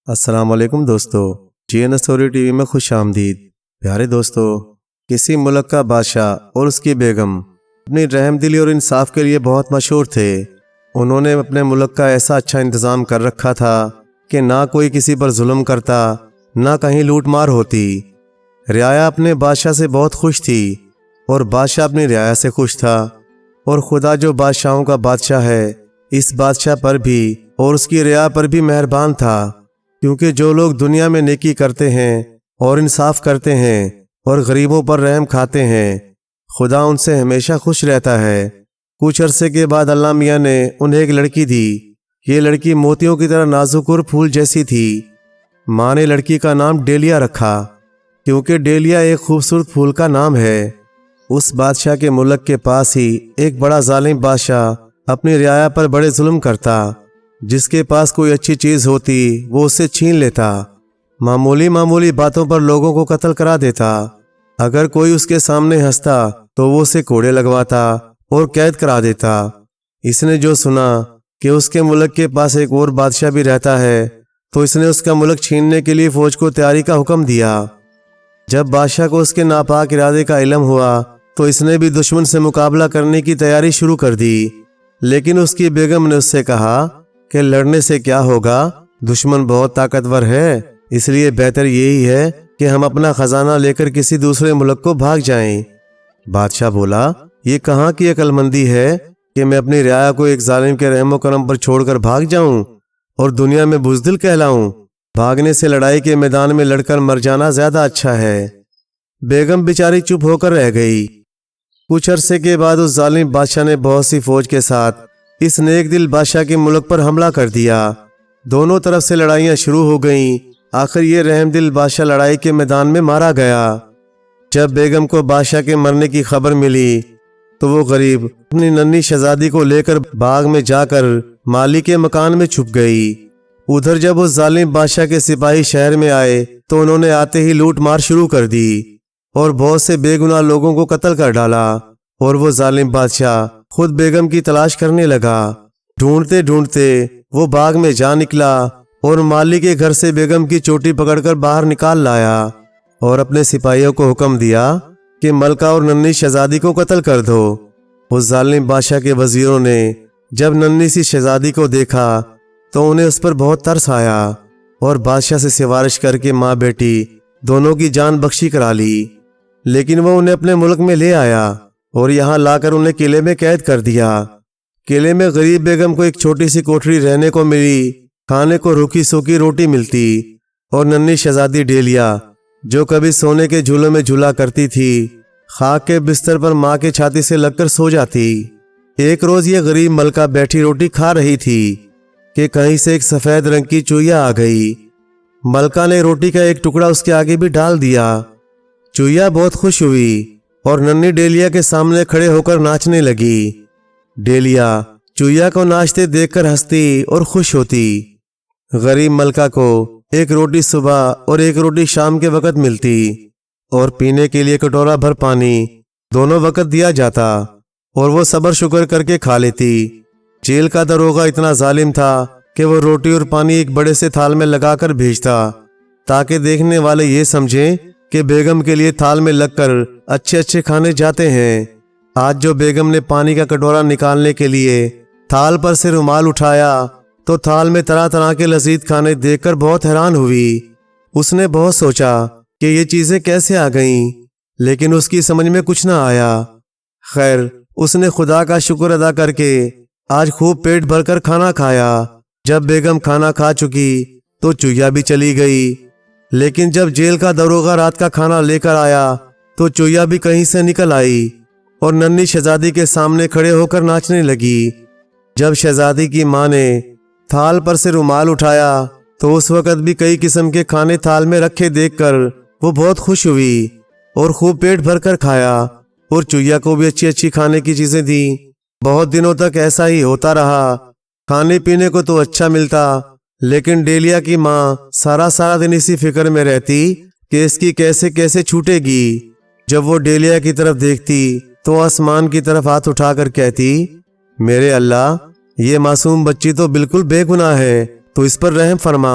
السلام علیکم دوستو، جی این اسٹوری ٹی وی میں خوش آمدید۔ پیارے دوستو، کسی ملک کا بادشاہ اور اس کی بیگم اپنی رحم دلی اور انصاف کے لیے بہت مشہور تھے۔ انہوں نے اپنے ملک کا ایسا اچھا انتظام کر رکھا تھا کہ نہ کوئی کسی پر ظلم کرتا، نہ کہیں لوٹ مار ہوتی۔ رعایا اپنے بادشاہ سے بہت خوش تھی اور بادشاہ اپنی رعایا سے خوش تھا، اور خدا جو بادشاہوں کا بادشاہ ہے اس بادشاہ پر بھی اور اس کی رعایا پر بھی مہربان تھا، کیونکہ جو لوگ دنیا میں نیکی کرتے ہیں اور انصاف کرتے ہیں اور غریبوں پر رحم کھاتے ہیں، خدا ان سے ہمیشہ خوش رہتا ہے۔ کچھ عرصے کے بعد اللہ میاں نے انہیں ایک لڑکی دی۔ یہ لڑکی موتیوں کی طرح نازک اور پھول جیسی تھی۔ ماں نے لڑکی کا نام ڈیلیا رکھا، کیونکہ ڈیلیا ایک خوبصورت پھول کا نام ہے۔ اس بادشاہ کے ملک کے پاس ہی ایک بڑا ظالم بادشاہ اپنی رعایا پر بڑے ظلم کرتا۔ جس کے پاس کوئی اچھی چیز ہوتی وہ اسے چھین لیتا، معمولی باتوں پر لوگوں کو قتل کرا دیتا۔ اگر کوئی اس کے سامنے ہنستا تو وہ اسے کوڑے لگواتا اور قید کرا دیتا۔ اس نے جو سنا کہ اس کے ملک کے پاس ایک اور بادشاہ بھی رہتا ہے تو اس نے اس کا ملک چھیننے کے لیے فوج کو تیاری کا حکم دیا۔ جب بادشاہ کو اس کے ناپاک ارادے کا علم ہوا تو اس نے بھی دشمن سے مقابلہ کرنے کی تیاری شروع کر دی، لیکن اس کی بیگم نے اس سے کہا کہ لڑنے سے کیا ہوگا، دشمن بہت طاقتور ہے، اس لیے بہتر یہی ہے کہ ہم اپنا خزانہ لے کر کسی دوسرے ملک کو بھاگ جائیں۔ بادشاہ بولا، یہ کہاں کی عقل مندی ہے کہ میں اپنی رعایا کو ایک ظالم کے رحم و کرم پر چھوڑ کر بھاگ جاؤں اور دنیا میں بزدل کہلاؤں؟ بھاگنے سے لڑائی کے میدان میں لڑ کر مر جانا زیادہ اچھا ہے۔ بیگم بیچاری چپ ہو کر رہ گئی۔ کچھ عرصے کے بعد اس ظالم بادشاہ نے بہت سی فوج کے ساتھ اس نیک دل بادشاہ کے ملک پر حملہ کر دیا۔ دونوں طرف سے لڑائیاں شروع ہو گئیں۔ آخر یہ رحم دل بادشاہ لڑائی کے میدان میں مارا گیا۔ جب بیگم کو بادشاہ کے مرنے کی خبر ملی تو وہ غریب اپنی ننھی شہزادی کو لے کر باغ میں جا کر مالی کے مکان میں چھپ گئی۔ ادھر جب اس ظالم بادشاہ کے سپاہی شہر میں آئے تو انہوں نے آتے ہی لوٹ مار شروع کر دی اور بہت سے بے گناہ لوگوں کو قتل کر ڈالا، اور وہ ظالم بادشاہ خود بیگم کی تلاش کرنے لگا۔ ڈھونڈتے ڈھونڈتے وہ باغ میں جا نکلا اور مالی کے گھر سے بیگم کی چوٹی پکڑ کر باہر نکال لایا اور اپنے سپاہیوں کو حکم دیا کہ ملکہ اور ننھی شہزادی کو قتل کر دو۔ اس ظالم بادشاہ کے وزیروں نے جب ننھی سی شہزادی کو دیکھا تو انہیں اس پر بہت ترس آیا اور بادشاہ سے سفارش کر کے ماں بیٹی دونوں کی جان بخشی کرا لی، لیکن وہ انہیں اپنے ملک میں لے آیا اور یہاں لا کر انہیں قلعے میں قید کر دیا۔ قلعے میں غریب بیگم کو ایک چھوٹی سی کوٹری رہنے کو ملی، کھانے کو روکھی سوکھی روٹی ملتی، اور ننھی شہزادی ڈیلیا جو کبھی سونے کے جھولوں میں جھولا کرتی تھی خاک کے بستر پر ماں کے چھاتی سے لگ کر سو جاتی۔ ایک روز یہ غریب ملکہ بیٹھی روٹی کھا رہی تھی کہ کہیں سے ایک سفید رنگ کی چوہیا آ گئی۔ ملکہ نے روٹی کا ایک ٹکڑا اس کے آگے بھی ڈال دیا۔ چوہیا بہت خوش ہوئی اور ننھی ڈیلیا کے سامنے کھڑے ہو کر ناچنے لگی۔ ڈیلیا چوہیا کو ناچتے دیکھ کر ہنستی اور خوش ہوتی۔ غریب ملکہ کو ایک روٹی صبح اور ایک روٹی شام کے وقت ملتی اور پینے کے لیے کٹورا بھر پانی دونوں وقت دیا جاتا، اور وہ صبر شکر کر کے کھا لیتی۔ جیل کا داروغہ اتنا ظالم تھا کہ وہ روٹی اور پانی ایک بڑے سے تھال میں لگا کر بھیجتا تاکہ دیکھنے والے یہ سمجھیں کہ بیگم کے لیے تھال میں لگ کر اچھے اچھے کھانے جاتے ہیں۔ آج جو بیگم نے پانی کا کٹورا نکالنے کے لیے تھال پر سے رومال اٹھایا تو تھال میں طرح طرح کے لذیذ کھانے دیکھ کر بہت حیران ہوئی۔ اس نے بہت سوچا کہ یہ چیزیں کیسے آ گئیں، لیکن اس کی سمجھ میں کچھ نہ آیا۔ خیر، اس نے خدا کا شکر ادا کر کے آج خوب پیٹ بھر کر کھانا کھایا۔ جب بیگم کھانا کھا چکی تو چوہیا بھی چلی گئی، لیکن جب جیل کا داروغہ رات کا کھانا لے کر آیا تو چوہیا بھی کہیں سے نکل آئی اور ننھی شہزادی کے سامنے کھڑے ہو کر ناچنے لگی۔ جب شہزادی کی ماں نے تھال پر سے رومال اٹھایا تو اس وقت بھی کئی قسم کے کھانے تھال میں رکھے دیکھ کر وہ بہت خوش ہوئی اور خوب پیٹ بھر کر کھایا، اور چوہیا کو بھی اچھی اچھی کھانے کی چیزیں دیں۔ بہت دنوں تک ایسا ہی ہوتا رہا۔ کھانے پینے کو تو اچھا ملتا، لیکن ڈیلیا کی ماں سارا دن اسی فکر میں رہتی کہ اس کی کیسے کیسے چھوٹے گی۔ جب وہ ڈیلیا کی طرف دیکھتی تو آسمان کی طرف ہاتھ اٹھا کر کہتی، میرے اللہ، یہ معصوم بچی تو بالکل بے گناہ ہے، تو اس پر رحم فرما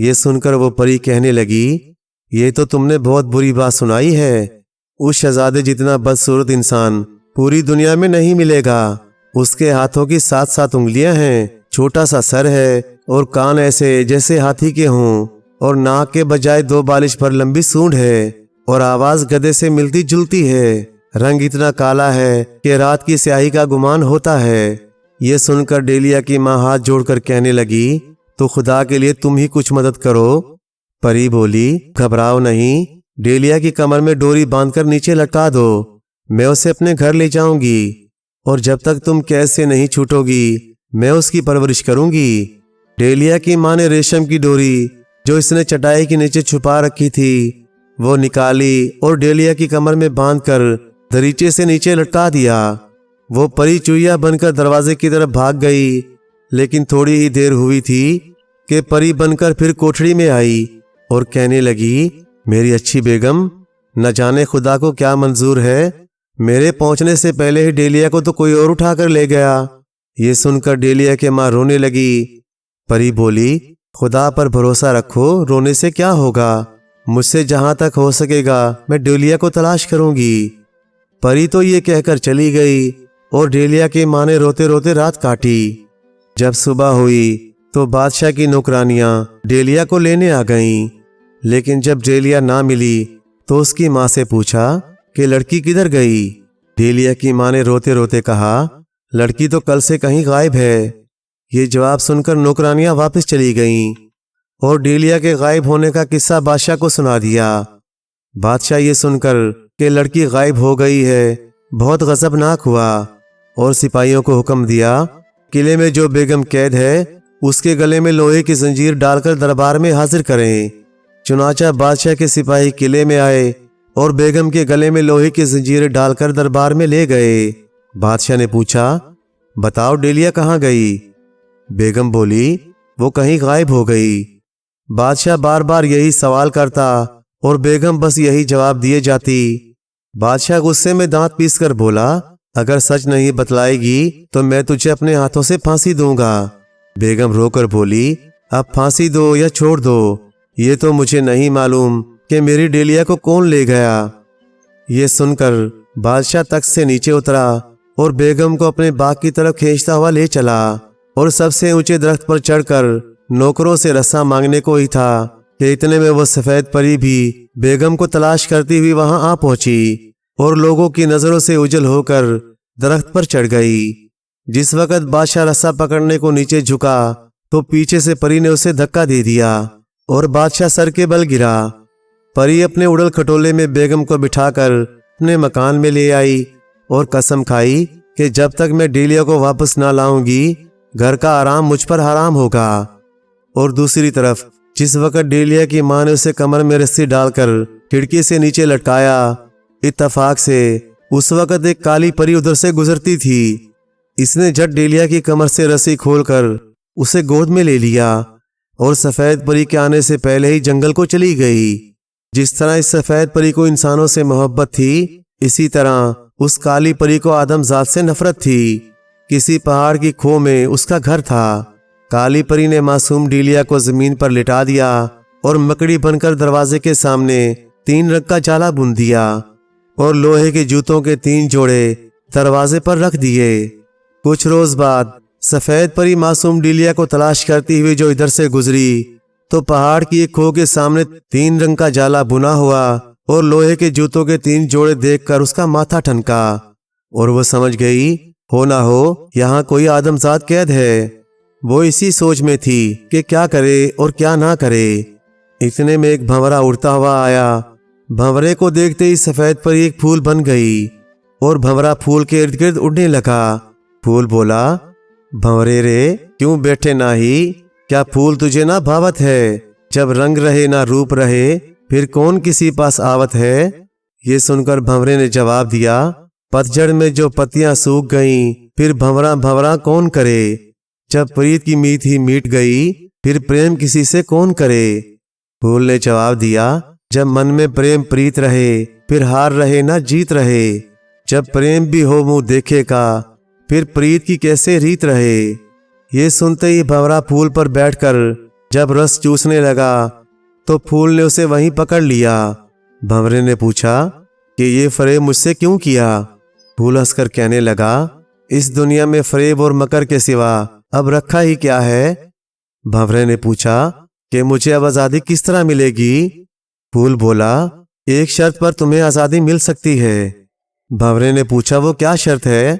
یہ سن کر وہ پری کہنے لگی، یہ تو تم نے بہت بری بات سنائی ہے۔ اس شہزادے جتنا بدصورت انسان پوری دنیا میں نہیں ملے گا۔ اس کے ہاتھوں کی 7 انگلیاں ہیں، چھوٹا سا سر ہے اور کان ایسے جیسے ہاتھی کے ہوں، اور ناک کے بجائے 2 بالش پر لمبی سونڈ ہے، اور آواز گدھے سے ملتی جلتی ہے۔ رنگ اتنا کالا ہے کہ رات کی سیاہی کا گمان ہوتا ہے۔ یہ سن کر ڈیلیا کی ماں ہاتھ جوڑ کر کہنے لگی، تو خدا کے لیے تم ہی کچھ مدد کرو۔ پری بولی، گھبراؤ نہیں، ڈیلیا کی کمر میں ڈوری باندھ کر نیچے لٹکا دو، میں اسے اپنے گھر لے جاؤں گی، اور جب تک تم قید سے نہیں چھوٹو گی میں اس کی پرورش کروں گی۔ ڈیلیا کی ماں نے ریشم کی ڈوری جو اس نے چٹائی کے نیچے چھپا رکھی تھی وہ نکالی اور ڈیلیا کی کمر میں باندھ کر دریچے سے نیچے لٹکا دیا۔ وہ پری چوہیا بن کر دروازے کی طرف بھاگ گئی، لیکن تھوڑی ہی دیر ہوئی تھی کہ پری بن کر پھر کوٹھڑی میں آئی اور کہنے لگی، میری اچھی بیگم، نہ جانے خدا کو کیا منظور ہے، میرے پہنچنے سے پہلے ہی ڈیلیا کو تو کوئی اور اٹھا کر لے گیا۔ یہ سن کر ڈیلیا کے ماں رونے لگی۔ پری بولی، خدا پر بھروسہ رکھو، رونے سے کیا ہوگا، مجھ سے جہاں تک ہو سکے گا میں ڈیلیا کو تلاش کروں گی۔ پری تو یہ کہہ کر چلی گئی اور ڈیلیا کی ماں نے روتے روتے رات کاٹی۔ جب صبح ہوئی تو بادشاہ کی نوکرانیاں ڈیلیا کو لینے آ گئیں، لیکن جب ڈیلیا نہ ملی تو اس کی ماں سے پوچھا کہ لڑکی کدھر گئی؟ ڈیلیا کی ماں نے روتے روتے کہا، لڑکی تو کل سے کہیں غائب ہے۔ یہ جواب سن کر نوکرانیاں واپس چلی گئیں اور ڈیلیا کے غائب ہونے کا قصہ بادشاہ کو سنا دیا۔ بادشاہ یہ سن کر کہ لڑکی غائب ہو گئی ہے بہت غضبناک ہوا اور سپاہیوں کو حکم دیا، قلعے میں جو بیگم قید ہے اس کے گلے میں لوہے کی زنجیر ڈال کر دربار میں حاضر کریں۔ چنانچہ بادشاہ کے سپاہی قلعے میں آئے اور بیگم کے گلے میں لوہے کی زنجیریں ڈال کر دربار میں لے گئے۔ بادشاہ نے پوچھا، بتاؤ ڈیلیا کہاں گئی؟ بیگم بولی، وہ کہیں غائب ہو گئی۔ بادشاہ بار بار یہی سوال کرتا اور بیگم بس یہی جواب دیے جاتی۔ بادشاہ غصے میں دانت پیس کر بولا، اگر سچ نہیں بتلائے گی تو میں تجھے اپنے ہاتھوں سے پھانسی دوں گا۔ بیگم رو کر بولی، اب پھانسی دو یا چھوڑ دو، یہ تو مجھے نہیں معلوم کہ میری ڈیلیا کو کون لے گیا۔ یہ سن کر بادشاہ تخت سے نیچے اترا اور بیگم کو اپنے باغ کی طرف کھینچتا ہوا لے چلا، اور سب سے اونچے درخت پر چڑھ کر نوکروں سے رسا مانگنے کو ہی تھا کہ اتنے میں وہ سفید پری بھی بیگم کو تلاش کرتی ہوئی وہاں آ پہنچی اور لوگوں کی نظروں سے اوجھل ہو کر درخت پر چڑھ گئی۔ جس وقت بادشاہ رسا پکڑنے کو نیچے جھکا تو پیچھے سے پری نے اسے دھکا دے دیا اور بادشاہ سر کے بل گرا۔ پری اپنے اڑل کھٹولے میں بیگم کو بٹھا کر اپنے مکان میں لے آئی اور قسم کھائی کہ جب تک میں ڈیلیا کو واپس نہ لاؤں گی گھر کا آرام مجھ پر حرام ہوگا۔ اور دوسری طرف جس وقت ڈیلیا کی ماں نے اسے کمر میں رسی ڈال کر کھڑکی سے نیچے لٹکایا، اتفاق سے اس وقت ایک کالی پری ادھر سے گزرتی تھی۔ اس نے جھٹ ڈیلیا کی کمر سے رسی کھول کر اسے گود میں لے لیا اور سفید پری کے آنے سے پہلے ہی جنگل کو چلی گئی۔ جس طرح اس سفید پری کو انسانوں سے محبت تھی، اسی طرح اس کالی پری کو آدم ذات سے نفرت تھی۔ کسی پہاڑ کی کھو میں اس کا گھر تھا۔ کالی پری نے معصوم ڈیلیا کو زمین پر لٹا دیا اور مکڑی بن کر دروازے کے سامنے 3 رنگ کا جالا بن دیا اور لوہے کے جوتوں کے 3 جوڑے دروازے پر رکھ دیے۔ کچھ روز بعد سفید پری معصوم ڈیلیا کو تلاش کرتی ہوئی جو ادھر سے گزری تو پہاڑ کی ایک کھو کے سامنے 3 رنگ کا جالا بنا ہوا اور لوہے کے جوتوں کے 3 جوڑے دیکھ کر اس کا ماتھا ٹھنکا اور وہ سمجھ گئی ہو نہ ہو یہاں کوئی آدم ذات قید ہے۔ وہ اسی سوچ میں تھی کہ کیا کرے اور کیا نہ کرے۔ اتنے میں ایک بھنورا اڑتا ہوا آیا۔ بھنورے کو دیکھتے ہی سفید پری ایک پھول بن گئی اور بھنورا پھول کے ارد گرد اڑنے لگا۔ پھول بولا، بھنورے رے کیوں بیٹھے نہ ہی، کیا پھول تجھے نہ بھاوت ہے؟ جب رنگ رہے نہ روپ رہے پھر کون کسی پاس آوت ہے؟ یہ سن کر بھنورے نے جواب دیا، پتجھڑ میں جو پتیاں سوکھ گئیں پھر بھنورا بھنورا کون کرے؟ جب پریت کی میت ہی میٹ گئی پھر پریم کسی سے کون کرے؟ پھول نے جواب دیا، جب من میں پریم پریت رہے پھر ہار رہے نہ جیت رہے۔ جب پریم بھی ہو منہ دیکھے کا پھر پریت کی کیسے ریت رہے؟ یہ سنتے ہی بھنورا پھول پر بیٹھ کر جب رس چوسنے لگا تو پھول نے اسے وہیں پکڑ لیا۔ بھنورے نے پوچھا کہ یہ فریب مجھ سے کیوں کیا؟ پھول ہنس کر کہنے لگا، اس دنیا میں فریب اور مکر کے سوا اب رکھا ہی کیا ہے؟ بھنورے نے پوچھا کہ مجھے اب آزادی کس طرح ملے گی؟ پھول بولا، ایک شرط پر تمہیں آزادی مل سکتی ہے۔ بھنورے نے پوچھا وہ کیا شرط ہے؟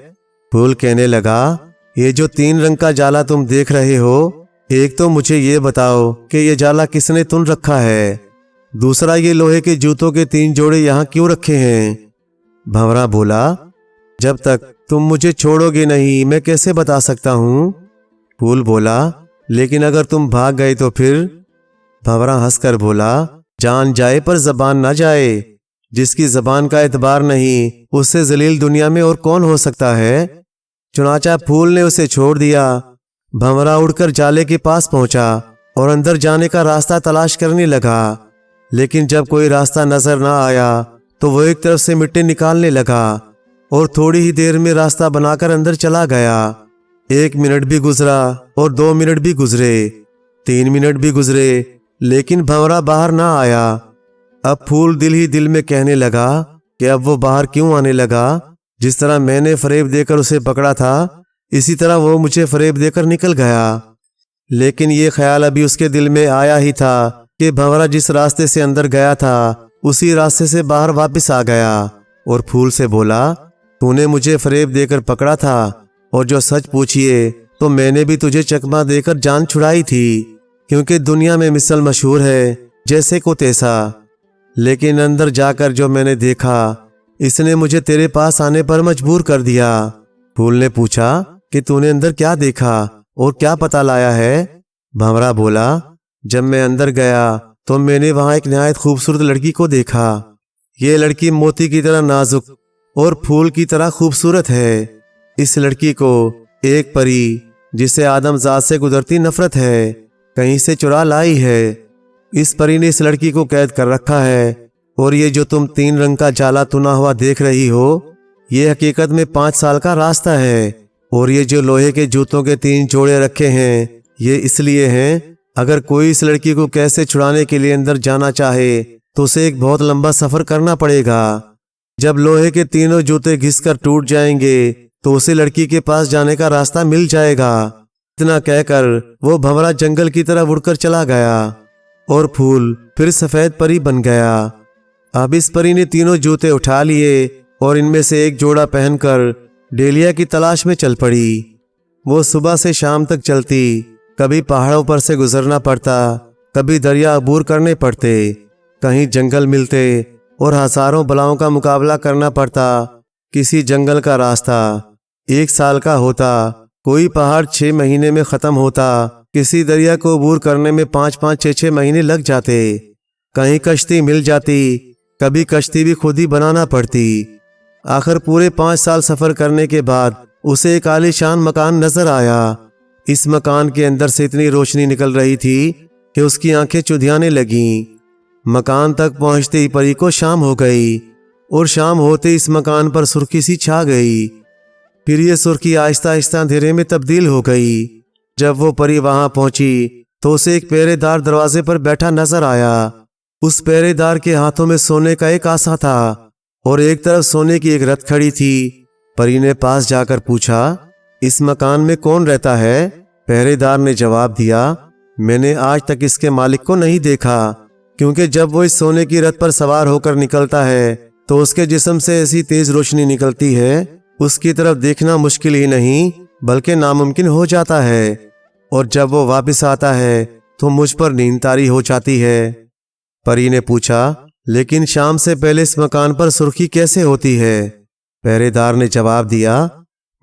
پھول کہنے لگا، یہ جو 3 رنگ کا جالا تم دیکھ رہے ہو، ایک تو مجھے یہ بتاؤ کہ یہ جالا کس نے تن رکھا ہے، دوسرا یہ لوہے کے جوتوں کے 3 جوڑے یہاں کیوں رکھے ہیں؟ بھنورا بولا، جب تک تم مجھے چھوڑو گے نہیں میں کیسے بتا سکتا ہوں؟ پھول بولا، لیکن اگر تم بھاگ گئے تو پھر؟ بھنورا ہنس کر بولا، جان جائے پر زبان نہ جائے، جس کی زبان کا اعتبار نہیں اس سے ذلیل دنیا میں اور کون ہو سکتا ہے؟ چنانچہ پھول نے اسے چھوڑ دیا۔ بھنورا اڑ کر جالے کے پاس پہنچا اور اندر جانے کا راستہ تلاش کرنے لگا، لیکن جب کوئی راستہ نظر نہ آیا تو وہ ایک طرف سے مٹی نکالنے لگا اور تھوڑی ہی دیر میں راستہ بنا کر اندر چلا گیا۔ 1 منٹ بھی گزرا اور 2 منٹ بھی گزرے، 3 منٹ بھی گزرے، لیکن بھنورا باہر نہ آیا۔ اب پھول دل ہی دل میں کہنے لگا کہ اب وہ باہر کیوں آنے لگا؟ جس طرح میں نے فریب دے کر اسے پکڑا تھا اسی طرح وہ مجھے فریب دے کر نکل گیا۔ لیکن یہ خیال ابھی اس کے دل میں آیا ہی تھا کہ بھنورا جس راستے سے اندر گیا تھا اسی راستے سے باہر واپس آ گیا اور پھول سے بولا، تو نے مجھے فریب دے کر پکڑا تھا اور جو سچ پوچھیے تو میں نے بھی تجھے چکمہ دے کر جان چھڑائی تھی، کیونکہ دنیا میں مثل مشہور ہے جیسے کو تیسا، لیکن اندر جا کر جو میں نے دیکھا اس نے مجھے تیرے پاس آنے پر مجبور کر دیا۔ پھول نے پوچھا کہ تو نے اندر کیا دیکھا اور کیا پتہ لایا ہے؟ بھنورا بولا، جب میں اندر گیا تو میں نے وہاں ایک نہایت خوبصورت لڑکی کو دیکھا۔ یہ لڑکی موتی کی طرح نازک اور پھول کی طرح خوبصورت ہے۔ اس لڑکی کو ایک پری جسے آدم ذات سے گزرتی نفرت ہے کہیں سے چرا لائی ہے۔ اس پری نے اس لڑکی کو قید کر رکھا ہے، اور یہ جو تم 3 رنگ کا جالا تنا ہوا دیکھ رہی ہو یہ حقیقت میں 5 سال کا راستہ ہے، اور یہ جو لوہے کے جوتوں کے 3 جوڑے رکھے ہیں یہ اس لیے ہیں اگر کوئی اس لڑکی کو کیسے چھڑانے کے لیے اندر جانا چاہے تو اسے ایک بہت لمبا سفر کرنا پڑے گا۔ جب لوہے کے 3 جوتے گھس کر ٹوٹ جائیں گے تو اسے لڑکی کے پاس جانے کا راستہ مل جائے گا۔ اتنا کہہ کر وہ بھنورا جنگل کی طرف اڑ کر چلا گیا اور پھول پھر سفید پری بن گیا۔ اب اس پری نے 3 جوتے اٹھا لیے اور ان میں سے ایک جوڑا پہن کر ڈیلیا کی تلاش میں چل پڑی۔ وہ صبح سے شام تک چلتی، کبھی پہاڑوں پر سے گزرنا پڑتا، کبھی دریا عبور کرنے پڑتے، کہیں جنگل ملتے اور ہزاروں بلاؤں کا مقابلہ کرنا پڑتا۔ کسی جنگل کا راستہ 1 سال کا ہوتا، کوئی پہاڑ 6 مہینے میں ختم ہوتا، کسی دریا کو عبور کرنے میں 5-5 6-6 مہینے لگ جاتے، کہیں کشتی مل جاتی، کبھی کشتی بھی خود ہی بنانا پڑتی۔ آخر پورے 5 سال سفر کرنے کے بعد اسے ایک عالی شان مکان نظر آیا۔ اس مکان کے اندر سے اتنی روشنی نکل رہی تھی کہ اس کی آنکھیں چدھیانے لگیں۔ مکان تک پہنچتے ہی پری کو شام ہو گئی، اور شام ہوتے اس مکان پر سرخی سی چھا گئی۔ پھر یہ سرخی آہستہ آہستہ اندھیرے میں تبدیل ہو گئی۔ جب وہ پری وہاں پہنچی تو اسے ایک پہرے دار دروازے پر بیٹھا نظر آیا۔ اس پہرے دار کے ہاتھوں میں سونے کا ایک آسا تھا اور ایک طرف سونے کی ایک رتھ کھڑی تھی۔ پری نے پاس جا کر پوچھا، اس مکان میں کون رہتا ہے؟ پہرے دار نے جواب دیا، میں نے آج تک اس کے مالک کو نہیں دیکھا، کیونکہ جب وہ اس سونے کی رتھ پر سوار ہو کر نکلتا ہے تو اس کے جسم سے ایسی تیز روشنی نکلتی ہے اس کی طرف دیکھنا مشکل ہی نہیں بلکہ ناممکن ہو جاتا ہے، اور جب وہ واپس آتا ہے تو مجھ پر نیند طاری ہو جاتی ہے۔ پری نے پوچھا، لیکن شام سے پہلے اس مکان پر سرخی کیسے ہوتی ہے؟ پہرے دار نے جواب دیا،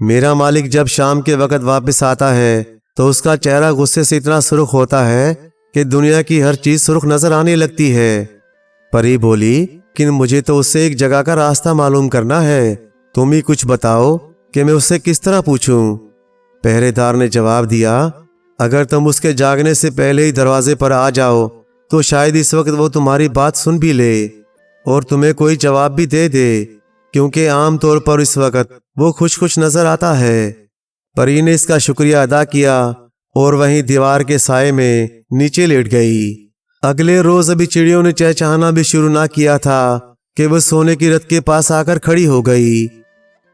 میرا مالک جب شام کے وقت واپس آتا ہے تو اس کا چہرہ غصے سے اتنا سرخ ہوتا ہے کہ دنیا کی ہر چیز سرخ نظر آنے لگتی ہے۔ پری بولی، کہ مجھے تو اس سے ایک جگہ کا راستہ معلوم کرنا ہے، تم ہی کچھ بتاؤ کہ میں اس سے کس طرح پوچھوں؟ پہرے دار نے جواب دیا، اگر تم اس کے جاگنے سے پہلے ہی دروازے پر آ جاؤ تو شاید اس وقت وہ تمہاری بات سن بھی لے اور تمہیں کوئی جواب بھی دے دے، کیونکہ عام طور پر اس وقت وہ خوش نظر آتا ہے۔ پری نے اس کا شکریہ ادا کیا اور وہیں دیوار کے سائے میں نیچے لیٹ گئی۔ اگلے روز ابھی چڑیوں نے چہچہانا بھی شروع نہ کیا تھا کہ وہ سونے کی رت کے پاس آ کر کھڑی ہو گئی۔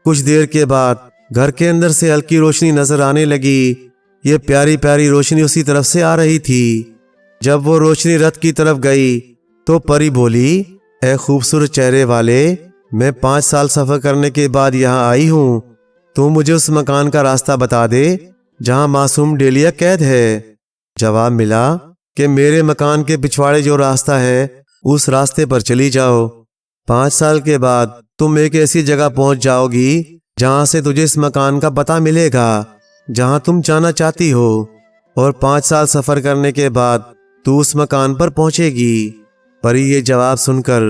کچھ دیر کے بعد گھر کے اندر سے ہلکی روشنی نظر آنے لگی۔ یہ پیاری پیاری روشنی اسی طرف سے آ رہی تھی۔ جب وہ روشنی رت کی طرف گئی تو پری بولی، اے خوبصورت چہرے والے، میں 5 سال سفر کرنے کے بعد یہاں آئی ہوں۔ تو مجھے اس مکان کا راستہ بتا دے جہاں معصوم ڈیلیا قید ہے۔ جواب ملا کہ میرے مکان کے پچھواڑے جو راستہ ہے اس راستے پر چلی جاؤ۔ 5 سال کے بعد تم ایک ایسی جگہ پہنچ جاؤ گی جہاں سے تجھے اس مکان کا پتہ ملے گا جہاں تم جانا چاہتی ہو، اور 5 سال سفر کرنے کے بعد تو اس مکان پر پہنچے گی۔ پری یہ جواب سن کر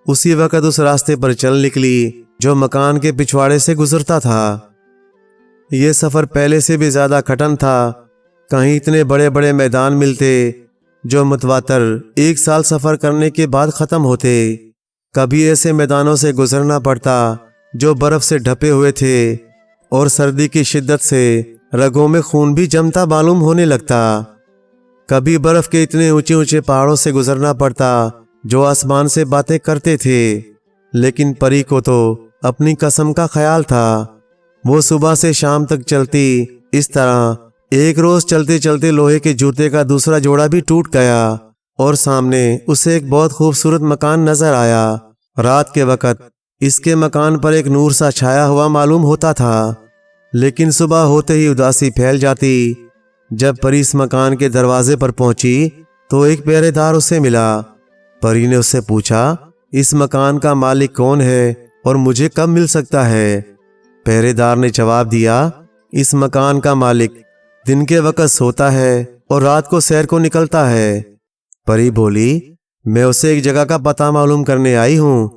اسی وقت اس راستے پر چل نکلی جو مکان کے پچھواڑے سے گزرتا تھا۔ یہ سفر پہلے سے بھی زیادہ کٹھن تھا۔ کہیں اتنے بڑے بڑے میدان ملتے جو متواتر 1 سال سفر کرنے کے بعد ختم ہوتے، کبھی ایسے میدانوں سے گزرنا پڑتا جو برف سے ڈھپے ہوئے تھے اور سردی کی شدت سے رگوں میں خون بھی جمتا معلوم ہونے لگتا، کبھی برف کے اتنے اونچے اونچے پہاڑوں سے گزرنا پڑتا جو آسمان سے باتیں کرتے تھے۔ لیکن پری کو تو اپنی قسم کا خیال تھا۔ وہ صبح سے شام تک چلتی۔ اس طرح ایک روز چلتے چلتے لوہے کے جوتے کا دوسرا جوڑا بھی ٹوٹ گیا اور سامنے اسے ایک بہت خوبصورت مکان نظر آیا۔ رات کے وقت اس کے مکان پر ایک نور سا چھایا ہوا معلوم ہوتا تھا، لیکن صبح ہوتے ہی اداسی پھیل جاتی۔ جب پری اس مکان کے دروازے پر پہنچی تو ایک پہرے دار اسے ملا۔ پری نے اس سے پوچھا، اس مکان کا مالک کون ہے اور مجھے کب مل سکتا ہے؟ پہرے دار نے جواب دیا، اس مکان کا مالک دن کے وقت سوتا ہے اور رات کو سیر کو نکلتا ہے۔ پری بولی، میں اسے ایک جگہ کا پتہ معلوم کرنے آئی ہوں،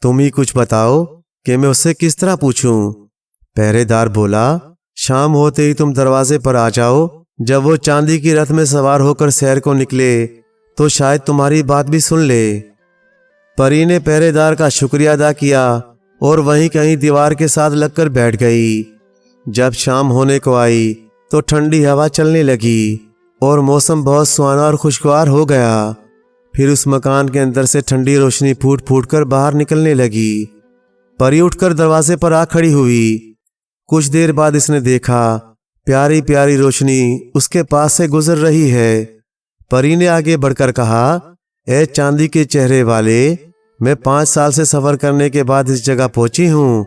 تم ہی کچھ بتاؤ کہ میں اسے کس طرح پوچھوں؟ پہرے دار بولا، شام ہوتے ہی تم دروازے پر آ جاؤ۔ جب وہ چاندی کی رتھ میں سوار ہو کر سیر کو نکلے تو شاید تمہاری بات بھی سن لے۔ پری نے پہرے دار کا شکریہ ادا کیا اور وہیں کہیں دیوار کے ساتھ لگ کر بیٹھ گئی۔ جب شام ہونے کو آئی تو ٹھنڈی ہوا چلنے لگی اور موسم بہت سہانا اور خوشگوار ہو گیا۔ پھر اس مکان کے اندر سے ٹھنڈی روشنی پھوٹ پھوٹ کر باہر نکلنے لگی۔ پری اٹھ کر دروازے پر آ کھڑی ہوئی۔ کچھ دیر بعد اس نے دیکھا پیاری پیاری روشنی اس کے پاس سے گزر رہی ہے۔ پری نے آگے بڑھ کر کہا، اے چاندی کے چہرے والے، میں 5 سال سے سفر کرنے کے بعد اس جگہ پہنچی ہوں،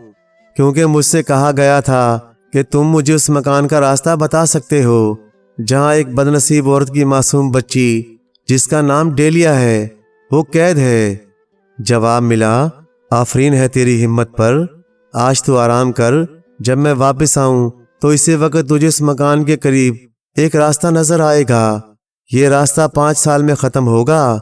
کیونکہ مجھ سے کہا گیا تھا کہ تم مجھے اس مکان کا راستہ بتا سکتے ہو جہاں ایک بدنصیب عورت کی معصوم بچی جس کا نام ڈیلیا ہے وہ قید ہے۔ جواب ملا، آفرین ہے تیری ہمت پر، آج تو آرام کر، جب میں واپس آؤں تو اسی وقت تجھے اس مکان کے قریب ایک راستہ نظر آئے گا۔ یہ راستہ 5 سال میں ختم ہوگا۔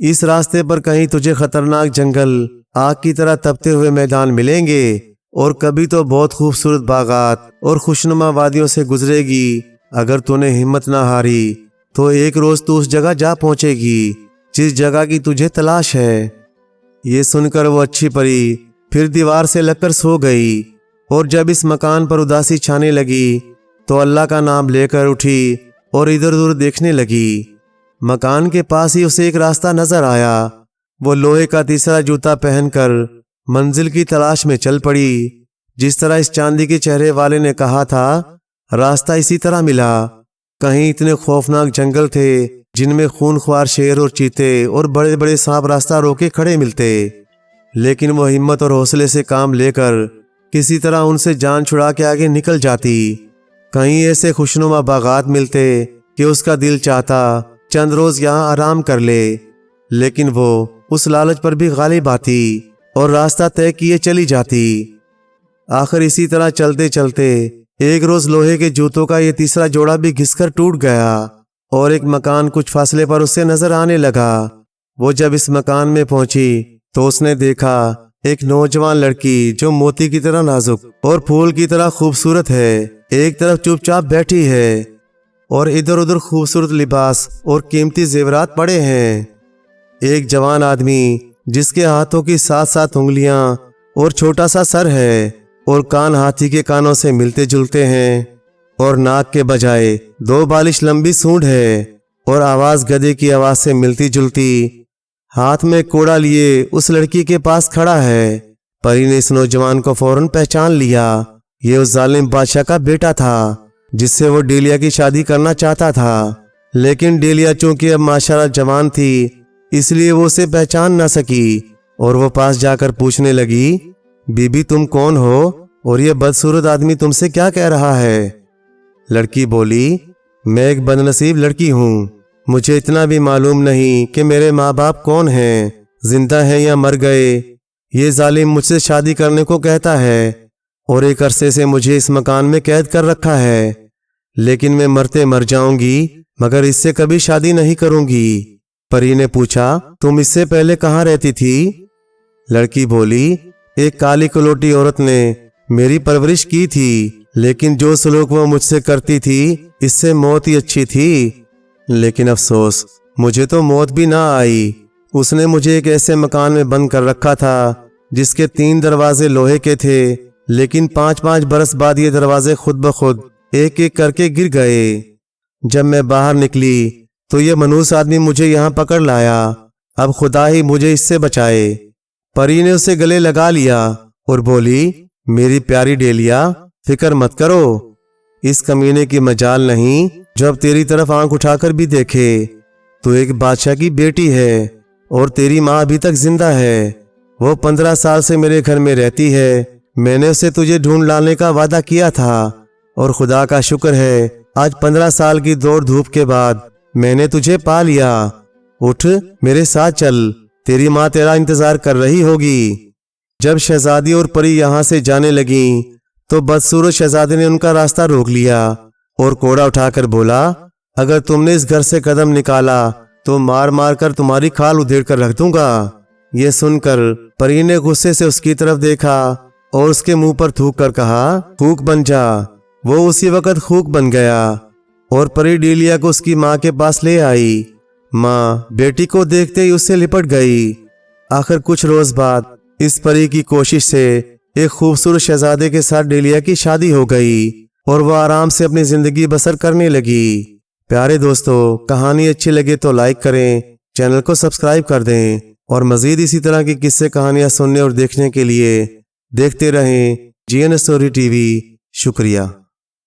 اس راستے پر کہیں تجھے خطرناک جنگل، آگ کی طرح تپتے ہوئے میدان ملیں گے، اور کبھی تو بہت خوبصورت باغات اور خوشنما وادیوں سے گزرے گی۔ اگر تو نے ہمت نہ ہاری تو ایک روز تو اس جگہ جا پہنچے گی جس جگہ کی تجھے تلاش ہے۔ یہ سن کر وہ اچھی پری پھر دیوار سے لگ کر سو گئی، اور جب اس مکان پر اداسی چھانے لگی تو اللہ کا نام لے کر اٹھی اور ادھر ادھر دیکھنے لگی۔ مکان کے پاس ہی اسے ایک راستہ نظر آیا۔ وہ لوہے کا تیسرا جوتا پہن کر منزل کی تلاش میں چل پڑی۔ جس طرح اس چاندی کے چہرے والے نے کہا تھا، راستہ اسی طرح ملا۔ کہیں اتنے خوفناک جنگل تھے جن میں خون خوار شیر اور چیتے اور بڑے بڑے سانپ راستہ روکے کھڑے ملتے، لیکن وہ ہمت اور حوصلے سے کام لے کر کسی طرح ان سے جان چھڑا کے آگے نکل جاتی۔ کہیں ایسے خوشنما باغات ملتے کہ اس کا دل چاہتا چند روز یہاں آرام کر لے، لیکن وہ اس لالچ پر بھی غالب آتی اور راستہ طے کیے چلی جاتی۔ آخر اسی طرح چلتے چلتے ایک روز لوہے کے جوتوں کا یہ تیسرا جوڑا بھی گھس کر ٹوٹ گیا اور ایک مکان کچھ فاصلے پر اسے نظر آنے لگا۔ وہ جب اس مکان میں پہنچی تو اس نے دیکھا ایک نوجوان لڑکی جو موتی کی طرح نازک اور پھول کی طرح خوبصورت ہے، ایک طرف چپ چاپ بیٹھی ہے اور ادھر ادھر خوبصورت لباس اور قیمتی زیورات پڑے ہیں۔ ایک جوان آدمی جس کے ہاتھوں کی 7 انگلیاں اور چھوٹا سا سر ہے اور کان ہاتھی کے کانوں سے ملتے جلتے ہیں، اور ناک کے بجائے 2 بالش لمبی سونڈ ہے اور آواز گدھے کی آواز سے ملتی جلتی۔ ہاتھ میں کوڑا لیے اس لڑکی کے پاس کھڑا ہے۔ پری نے اس نوجوان کو فوراً پہچان لیا۔ یہ اس ظالم بادشاہ کا بیٹا تھا جس سے وہ ڈیلیا کی شادی کرنا چاہتا تھا، لیکن ڈیلیا چونکہ اب ماشاءاللہ جوان تھی اس لیے وہ اسے پہچان نہ سکی، اور وہ پاس جا کر پوچھنے لگی، بی بی تم کون ہو اور یہ بدصورت آدمی تم سے کیا کہہ رہا ہے؟ لڑکی بولی، میں ایک بد نصیب لڑکی ہوں، مجھے اتنا بھی معلوم نہیں کہ میرے ماں باپ کون ہیں، زندہ ہیں یا مر گئے۔ یہ ظالم مجھ سے شادی کرنے کو کہتا ہے اور ایک عرصے سے مجھے اس مکان میں قید کر رکھا ہے، لیکن میں مرتے مر جاؤں گی مگر اس سے کبھی شادی نہیں کروں گی۔ پری نے پوچھا، تم اس سے پہلے کہاں رہتی تھی؟ لڑکی بولی، ایک کالی کلوٹی عورت نے میری پرورش کی تھی، لیکن جو سلوک وہ مجھ سے کرتی تھی اس سے موت ہی اچھی تھی، لیکن افسوس مجھے تو موت بھی نہ آئی۔ اس نے مجھے ایک ایسے مکان میں بند کر رکھا تھا جس کے 3 دروازے لوہے کے تھے، لیکن 5 برس بعد یہ دروازے خود بخود ایک ایک کر کے گر گئے۔ جب میں باہر نکلی تو یہ منحوس آدمی مجھے یہاں پکڑ لایا، اب خدا ہی مجھے اس سے بچائے۔ پری نے اسے گلے لگا لیا اور بولی، میری پیاری ڈیلیا فکر مت کرو، اس کمینے کی مجال نہیں جو اب تیری طرف آنکھ اٹھا کر بھی دیکھے۔ تو ایک بادشاہ کی بیٹی ہے اور تیری ماں ابھی تک زندہ ہے، وہ 15 سال سے میرے گھر میں رہتی ہے۔ میں نے اسے تجھے ڈھونڈ لانے کا وعدہ کیا تھا اور خدا کا شکر ہے آج 15 سال کی دوڑ دھوپ کے بعد میں نے تجھے پا لیا۔ اٹھ میرے ساتھ چل، تیری ماں تیرا انتظار کر رہی ہوگی۔ جب شہزادی اور پری یہاں سے جانے لگیں تو بدصورت شہزادے نے ان کا راستہ روک لیا اور کوڑا اٹھا کر بولا، اگر تم نے اس گھر سے قدم نکالا تو مار مار کر تمہاری کھال ادھیڑ کر رکھ دوں گا۔ یہ سن کر پری نے غصے سے اس کی طرف دیکھا اور اس کے منہ پر تھوک کر کہا، خوک بن جا۔ وہ اسی وقت خوک بن گیا اور پری ڈیلیا کو اس کی ماں کے پاس لے آئی۔ ماں بیٹی کو دیکھتے ہی اس سے لپٹ گئی۔ آخر کچھ روز بعد اس پری کی کوشش سے ایک خوبصورت شہزادے کے ساتھ ڈیلیا کی شادی ہو گئی اور وہ آرام سے اپنی زندگی بسر کرنے لگی۔ پیارے دوستو، کہانی اچھی لگے تو لائک کریں، چینل کو سبسکرائب کر دیں اور مزید اسی طرح کی قصے کہانیاں سننے اور دیکھنے کے لیے دیکھتے رہیں جی این اسٹوری ٹی وی۔ شکریہ۔